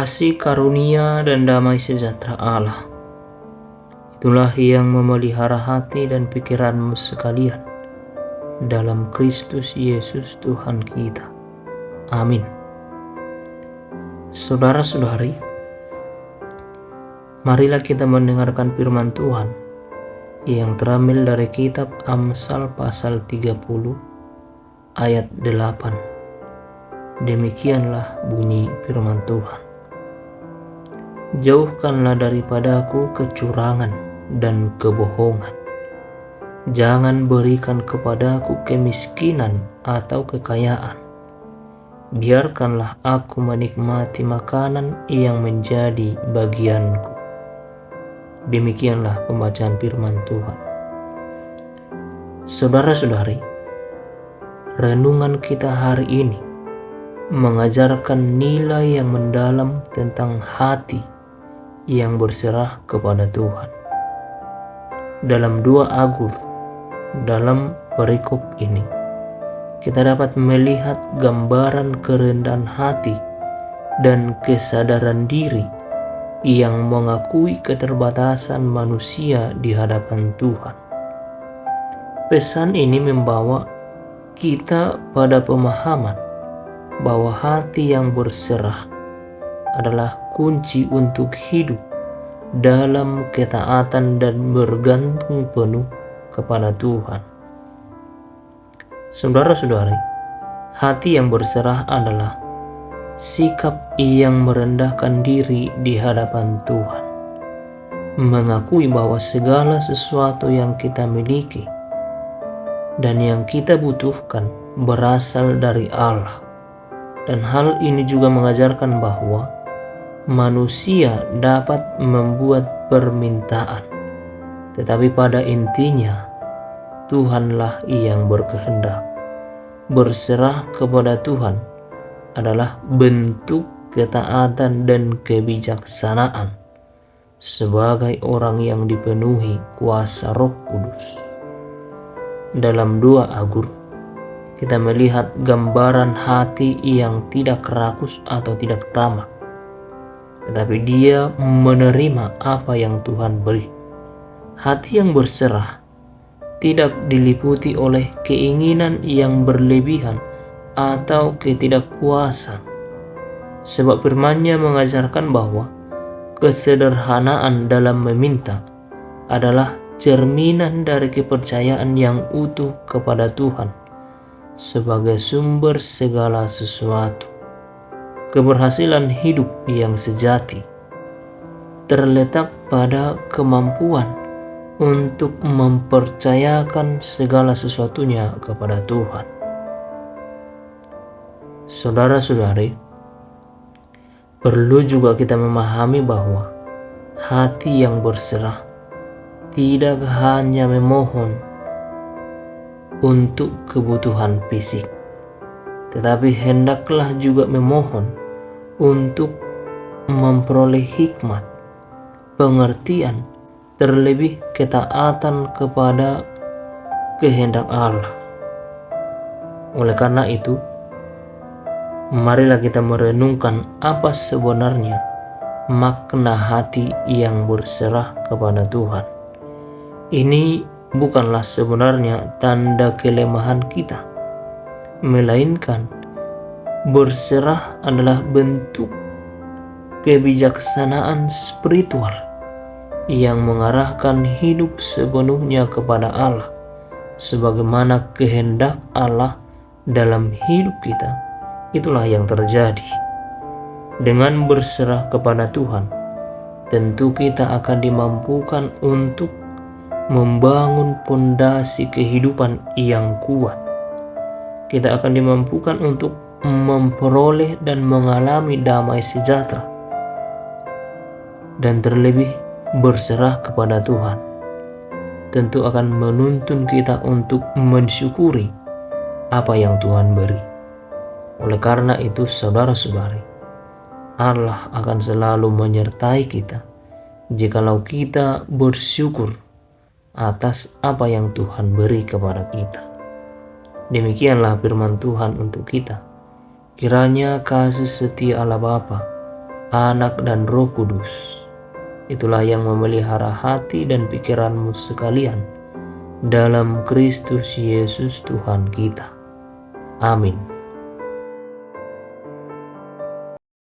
Kasih karunia dan damai sejahtera Allah, itulah yang memelihara hati dan pikiranmu sekalian dalam Kristus Yesus Tuhan kita. Amin. Saudara-saudari, marilah kita mendengarkan firman Tuhan yang terambil dari kitab Amsal pasal 30 ayat 8. Demikianlah bunyi firman Tuhan. Jauhkanlah daripadaku kecurangan dan kebohongan. Jangan berikan kepadaku kemiskinan atau kekayaan. Biarkanlah aku menikmati makanan yang menjadi bagianku. Demikianlah pembacaan firman Tuhan. Saudara-saudari, renungan kita hari ini mengajarkan nilai yang mendalam tentang hati yang berserah kepada Tuhan. Dalam 2 Agur, dalam perikop ini, kita dapat melihat gambaran kerendahan hati dan kesadaran diri yang mengakui keterbatasan manusia di hadapan Tuhan. Pesan ini membawa kita pada pemahaman bahwa hati yang berserah adalah kunci untuk hidup dalam ketaatan dan bergantung penuh kepada Tuhan. Saudara-saudari, hati yang berserah adalah sikap yang merendahkan diri di hadapan Tuhan, mengakui bahwa segala sesuatu yang kita miliki dan yang kita butuhkan berasal dari Allah. Dan hal ini juga mengajarkan bahwa manusia dapat membuat permintaan, tetapi pada intinya Tuhanlah yang berkehendak. Berserah kepada Tuhan adalah bentuk ketaatan dan kebijaksanaan sebagai orang yang dipenuhi kuasa Roh Kudus. Dalam 2 Agur, kita melihat gambaran hati yang tidak rakus atau tidak tamak, tetapi dia menerima apa yang Tuhan beri. Hati yang berserah tidak diliputi oleh keinginan yang berlebihan atau ketidakpuasan, sebab firman-Nya mengajarkan bahwa kesederhanaan dalam meminta adalah cerminan dari kepercayaan yang utuh kepada Tuhan sebagai sumber segala sesuatu. Keberhasilan hidup yang sejati terletak pada kemampuan untuk mempercayakan segala sesuatunya kepada Tuhan. Saudara-saudari, perlu juga kita memahami bahwa hati yang berserah tidak hanya memohon untuk kebutuhan fisik, tetapi hendaklah juga memohon untuk memperoleh hikmat, pengertian, terlebih ketaatan kepada kehendak Allah. Oleh karena itu, marilah kita merenungkan apa sebenarnya makna hati yang berserah kepada Tuhan. Ini bukanlah sebenarnya tanda kelemahan kita, melainkan berserah adalah bentuk kebijaksanaan spiritual yang mengarahkan hidup sepenuhnya kepada Allah, sebagaimana kehendak Allah dalam hidup kita. Itulah yang terjadi. Dengan berserah kepada Tuhan, tentu kita akan dimampukan untuk membangun pondasi kehidupan yang kuat. Kita akan dimampukan untuk memperoleh dan mengalami damai sejahtera. Dan terlebih, berserah kepada Tuhan tentu akan menuntun kita untuk mensyukuri apa yang Tuhan beri. Oleh karena itu, saudara-saudari, Allah akan selalu menyertai kita jikalau kita bersyukur atas apa yang Tuhan beri kepada kita. Demikianlah firman Tuhan untuk kita. Kiranya kasih setia Allah Bapa, Anak, dan Roh Kudus. Itulah yang memelihara hati dan pikiranmu sekalian dalam Kristus Yesus Tuhan kita. Amin.